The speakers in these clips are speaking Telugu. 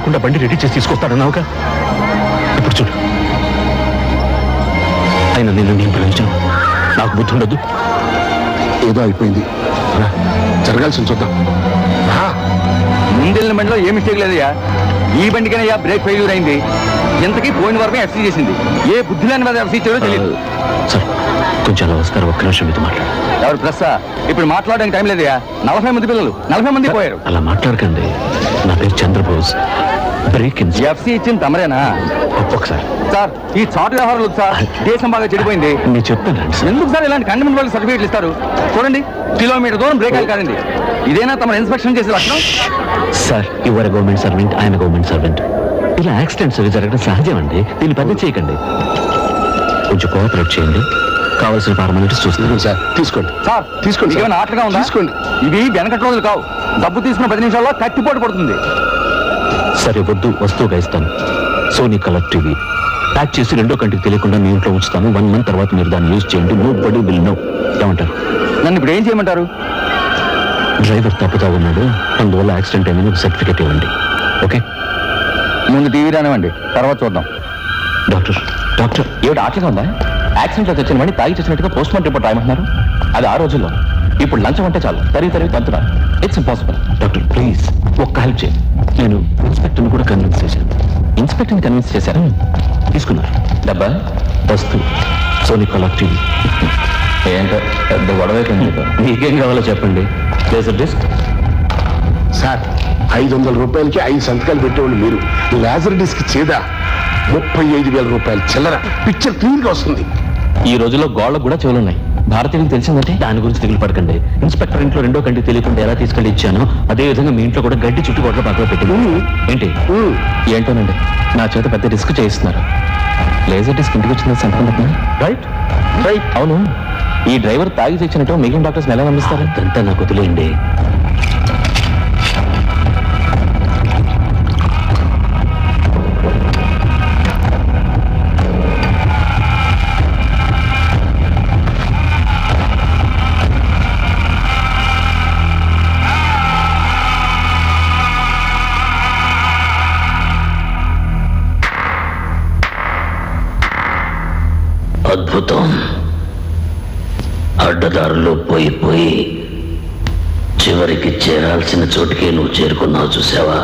తప్పకుండా బండి రెడీ చేసి తీసుకొస్తాడన్నావుగా. ఇప్పుడు చూడు, ఆయన నిన్ను నేను పిలిచాను. నాకు బుద్ధి ఉండదు. ఏదో అయిపోయింది, జరగాల్సింది చూద్దాం. ముందెళ్ళిన బండిలో ఏ మిస్టేక్ లేదయ్యా. ఈ బండికైనా బ్రేక్ ఫెయిల్యూర్ అయింది. ఇంతకీ పోయిన వరకు ఎఫ్సీ చేసింది. ఏ బుద్ధి లేని మీద ఎఫ్సీ ఇచ్చారో తెలియదు. సార్ కొంచెం అలా వస్తారు, ఒక్క నిమిషం మీతో మాట్లాడు. ఎవరు ప్లస్? ఇప్పుడు మాట్లాడడానికి టైం లేదయ్యా. 40 మంది పిల్లలు, 40 మంది పోయారు. అలా మాట్లాడకండి. నా పేరు చంద్రబోస్, బ్రేక్ ఎఫ్సీ ఇచ్చింది తమరేనా? ఒకసారి సార్ ఈ చాటు వ్యవహారాలు సార్, దేశం బాగా చెడిపోయింది. నేను చెప్తాను ఎందుకు సార్ ఇలాంటి కండమెంట్ వాళ్ళకి సర్టిఫికేట్లు ఇస్తారు? చూడండి, కిలోమీటర్ దూరం బ్రేక్ కాదండి. ఇదేనా తమ ఇన్స్పెక్షన్ చేసే లక్షణం? సార్ యువర్ గవర్నమెంట్ సర్వెంట్, ఆయన గవర్నమెంట్ సర్వెంట్. ఇలా యాక్సిడెంట్స్ అవి జరగడం సహజం అండి. దీన్ని పెద్ద చేయకండి, కొంచెం కోఆపరేట్ చేయండి. కావాల్సిన ఫార్మాలిటీస్ చూస్తాను. సార్ తీసుకోండి, సార్ తీసుకోండి. ఏమైనా ఆటలుగా ఉందా? తీసుకోండి. ఇవి వెనకటి రోజులు కావు. డబ్బు తీసుకున్న 10 నిమిషాల్లో కత్తిపోటు పడుతుంది. సరే వద్దు, వస్తువుగా ఇస్తాను. సోనీ కలర్ టీవీ ప్యాక్ చేసి రెండో కంటికి తెలియకుండా మీ ఇంట్లో ఉంచుతాను. 1 మంత్ తర్వాత మీరు దాన్ని యూజ్ చేయండి. Nobody will know. ఏమంటారు? నన్ను ఇప్పుడు ఏం చేయమంటారు? డ్రైవర్ తప్పుతా ఉన్నాడు, అందువల్ల యాక్సిడెంట్ అయింది, ఒక సర్టిఫికేట్ ఇవ్వండి. ఓకే, ముందు టీవీ రానివ్వండి, తర్వాత చూద్దాం. డాక్టర్ డాక్టర్ ఏమిటి ఆటలుగా ఉందా? యాక్సిడెంట్లో తెచ్చిన వాడిని తాగి చేసినట్టుగా పోస్ట్ మార్టం రిపోర్ట్ రాయమంటున్నారు. అది ఆ రోజుల్లో. ఇప్పుడు లంచం అంటే చాలు, తరిగి తంతున్నారు. It's impossible. డాక్టర్ ప్లీజ్ ఒక్క హెల్ప్ చేయండి. నేను ఇన్స్పెక్టర్ని కూడా కన్విన్స్ చేశాను. ఇన్స్పెక్టర్ని కన్విన్స్ చేశారు? తీసుకున్నారు. డబ్బా? వస్తువు సోనీ కలర్ టీవీ. ఏంటో పెద్ద గొడవ మీకేం కావాలో చెప్పండి. Laser disc. సార్ 500 రూపాయలకి 5 సంతకాలు పెట్టేవాళ్ళు మీరు. లేజర్ డిస్క్ చేదా 35,000 రూపాయలు చిల్లర. పిక్చర్ క్లీన్ గా వస్తుంది. ఈ రోజుల్లో గోళ్ళకు కూడా చెవులున్నాయి. భారతీయులకు తెలిసిందంటే దాని గురించి దిగులు పడకండి. ఇన్స్పెక్టర్ ఇంట్లో రెండో కంటికి తెలియకుండా ఎలా తీసుకెళ్ళి ఇచ్చానో అదే విధంగా మీ ఇంట్లో కూడా గడ్డి చుట్టుకోట్ల పక్కన పెట్టింది. ఏంటి? ఏంటోనండి, నా చేత పెద్ద రిస్క్ చేయిస్తున్నారు. లేజర్ డిస్క్ ఇంటికి వచ్చిందని సంతకం. Right right. అవును, ఈ డ్రైవర్ తాగి తెచ్చినట్టు మిగిలిన డాక్టర్స్ ఎలా నమ్మిస్తారు? అదంతా నాకు వదిలేయండి. అద్భుతం. అడ్డదారుల్లో పోయి చివరికి చేరాల్సిన చోటుకే నువ్వు చేరుకున్నావు. చూసావా?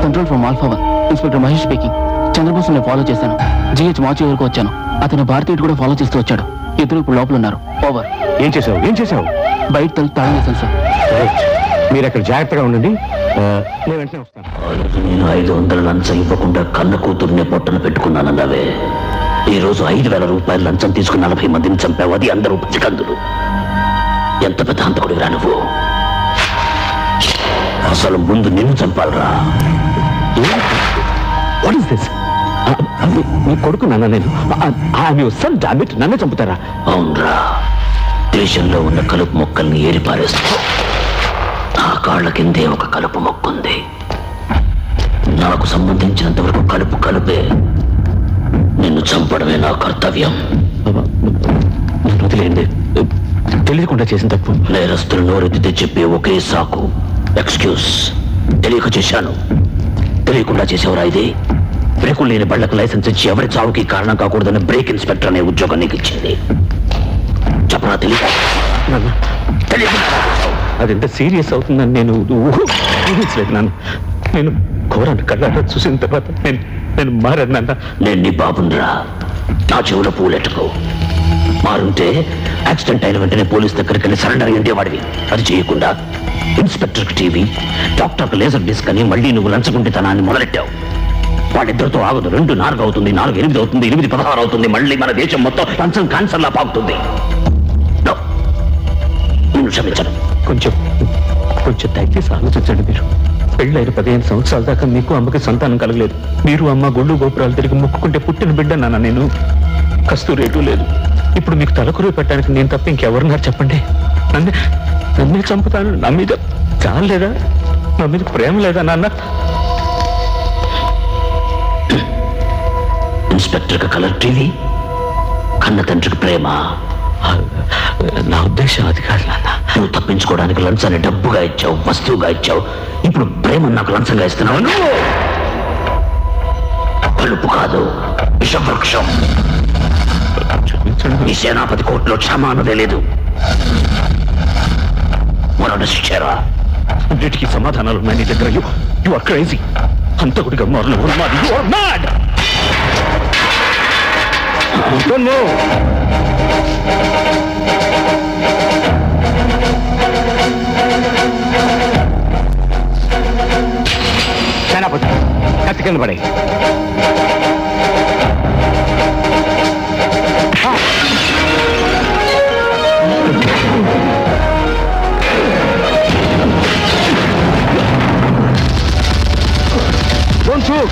Control from alpha 1, inspector Mahesh speaking. Chandrabose ని ఫాలో చేశాను. జిహెచ్ మార్చి వరకు వచ్చాను. అతను భారతీయుడు కూడా ఫాలో చేస్తూ వచ్చాడు. ఇద్దరు ఇప్పుడు లోపల ఉన్నారు. ఓవర్. ఏం చేసావు? బయట తలుపు తాళం వేశాను సార్. మీరు అక్కడ జాగ్రత్తగా ఉండండి, నేను వెంటనే వస్తాను. ఆ రోజు నేను 500 లంచం ఇవ్వకుండా కన్న కూతుర్నే పొట్టన పెట్టుకున్నానన్నావే. ఈ రోజు 5,000 రూపాయలు లంచం తీసుకుని 40 మందిని చంపావు. అది అందరూ పచ్చికందులు. ఎంత పెద్ద హంతకుడివిరా నువ్వు. అసలు ముందు నిన్ను చంపాలరా. What is this? మీ కొడుకు నాన్న, నేను సన్ డామిట్, నన్నే చంపుతారా? అవునరా, దేశంలో ఉన్న కలుపు మొక్కల్ని ఏరిపారేస్తా. నా కాళ్ళ కిందే ఒక కలుపు మొక్కుంది. నాకు సంబంధించినంత వరకు కలుపే. నిన్ను చంపడమే నా కర్తవ్యం. నన్ను వదిలేయండి, తెలియకుండా చేసిన తప్పు. నేరస్తులు నోరెత్తితే చెప్పే ఒకే సాకు ఎక్స్క్యూజ్. తెలియక చేశాను. తెలియకుండా చేసేవరా ఇది? బ్రేకులు లేని బళ్లకు లైసెన్స్ ఇచ్చి ఎవరి చావుకి కారణం కాకూడదని బ్రేక్ ఇన్స్పెక్టర్ అనే ఉద్యోగం నీకు ఇచ్చింది. చెప్పరా? అదెంత సీరియస్ అవుతుందని నేను ఊహించలేదు నాన్న. నేను ఘోరాన్ని కళ్ళారా చూసిన తర్వాత నేను మారాను నాన్న. నేను నీ బాబునరా. నా చెవులో పూలెట్టుకో. మారుంటే యాక్సిడెంట్ అయిన వెంటనే పోలీస్ దగ్గరికి వెళ్ళి సరెండర్ అయ్యిండే వాడివి. అది చేయకుండా ఇన్స్పెక్టర్కి టీవీ, డాక్టర్కి లేజర్ డిస్క్ అని మళ్ళీ నువ్వు లంచగుంటితనాన్ని మొదలెట్టావు. వాళ్ళిద్దరితో ఆగదు. 2 4 అవుతుంది, 4 8 అవుతుంది, 8 16 అవుతుంది. మళ్ళీ మన దేశం మొత్తం లంచం క్యాన్సర్లా పాకుతుంది. నేను క్షమించను. కొంచెం దయచేసి ఆలోచించండి. మీరు పెళ్ళైన 15 సంవత్సరాల దాకా మీకు అమ్మకి సంతానం కలగలేదు. మీరు అమ్మ గుళ్ళు గోపురాలు తిరిగి మొక్కుకుంటే పుట్టిన బిడ్డ నాన్న నేను. కస్తూరి రేటు లేదు. ఇప్పుడు మీకు తలకురు పెట్టడానికి నేను తప్ప ఇంకెవరున్నారు చెప్పండి? నన్నే చంపుతాను. నా మీద చాలు లేదా? నా మీద ప్రేమ లేదా నాన్న? ఇన్స్పెక్టర్కి కలర్ టీవీ, కన్న తండ్రికి ప్రేమ. నా ఉద్దేశం అది కాదు నాన్న. నువ్వు తప్పించుకోవడానికి లంచాన్ని డబ్బుగా ఇచ్చావు, వస్తువుగా ఇచ్చావు. ఇప్పుడు ప్రేమ నాకు లంచంగా ఇస్తున్నావు. నువ్వు కలుపు కాదు, విషవృక్షం. ఈ సేనాపతి కోర్టులో క్షమ అన్నదే లేదు. మరణించారా? అన్నిటికీ సమాధానాలు ఉన్నాయి నీ దగ్గర. You are crazy. హంతకుడిగా మారలు ఉన్మాది. You are mad. సేనాపతి కత్తి కింద పడే. Don't shoot!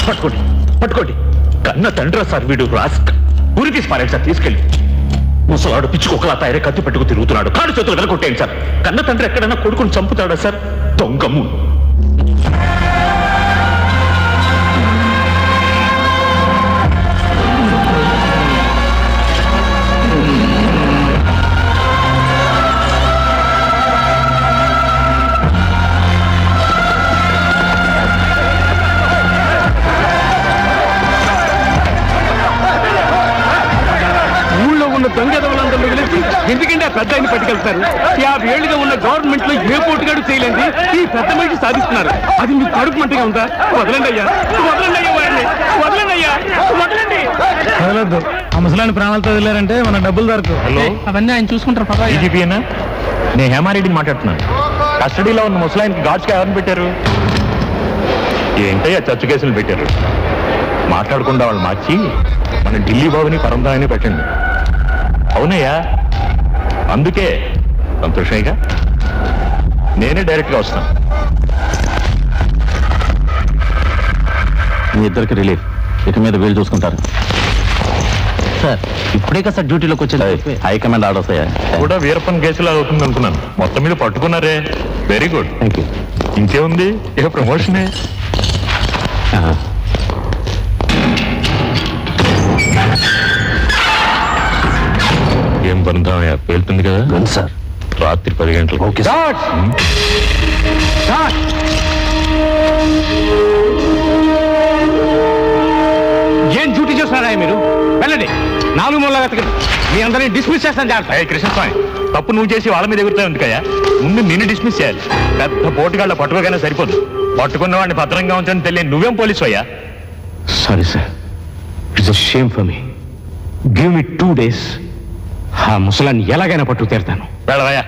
పట్టుకోండి, పట్టుకోండి. కన్న తండ్రి సార్ వీడు. రాస్క్ ఊరి తీసి పారేయండి సార్. తీసుకెళ్ళి ముసలాడు పిచ్చుకోకలా తయారీ కత్తి పెట్టుకు తిరుగుతున్నాడు. కాడు చేతులు వెలకొట్టేయండి సార్. కన్న తండ్రి ఎక్కడైనా కొడుకుని చంపుతాడా సార్? దొంగము. దొంగదవులందరూ కలిసి ఎందుకంటే ఆ పెద్ద ఆయన పట్టుకెళ్తారు. 50 ఏళ్ళుగా ఉన్న గవర్నమెంట్ లో ఏ పోటుగాడు చేయలేంది ఈ పెద్ద మనిషి సాధిస్తున్నారు. అది మీకు కడుపు మంటగా ఉందా? వదలండి అయ్యా, వదలండి అయ్యా, వాడిని వదలండి అయ్యా, వదలండి. వదలొద్దు. ఆ ముసలాన్ని ప్రాణాలతో వదిలేరంటే మన డబ్బులు దొరకవు. హలో, అవన్నీ ఆయన చూసుకుంటారు. పర్వాలేదు. డీజీపీనా? నేను హేమారెడ్డిని మాట్లాడుతున్నాను. కస్టడీలో ఉన్న ముసలాయనకి గార్డ్స్కి ఎవరిని పెట్టారు? ఏంటయ్యా చచ్చు కేసులు పెట్టారు? మాట్లాడకుండా వాళ్ళు మార్చి మన ఢిల్లీ బాబుని పరందాయని పెట్టండి. అవునయ్యా, అందుకే సంతోషంగా నేనే డైరెక్ట్గా వస్తాను. మీ ఇద్దరికి రిలీఫ్. ఇక మీద వీళ్ళు చూసుకుంటారు సార్. ఇప్పుడే కదా సార్ డ్యూటీలోకి వచ్చేది. హైకమాండ్ ఆర్డర్స్ అయ్యా. కూడా వీరప్పన్ కేసులా అవుతుంది అనుకున్నాను. మొత్తం మీద పట్టుకున్నారే. Very good. Thank you. ఇంకేముంది, ఇక ప్రమోషనే. ఏం పనుతామయ్యా? పేలుతుంది కదా సార్. రాత్రి 10 గంటలకు. Okay sir. ఏం డ్యూటీ చేస్తున్నారా మీరు? వెళ్ళండి. 4 మూల వెతకండి. మీ అందరినీ డిస్మిస్ చేస్తాను. జాగ్రత్త. కృష్ణస్వామి, తప్పు నువ్వు చేసి వాళ్ళ మీద ఎగురుతావు ఎందుకయ్యా? ముందు నిన్ను డిస్మిస్ చేయాలి. పెద్ద పోటుగాళ్ళ పట్టుకోగానే సరిపోదు. పట్టుకున్న వాడిని భద్రంగా ఉంచని తెలియని నువ్వేం పోలీసు అయ్యా? Sorry sir, it's a shame for me. Give me 2 days. ఆ ముసలాన్ని ఎలాగైనా పట్టుకు తీరుతాను. వెళ్ళవయ్యా.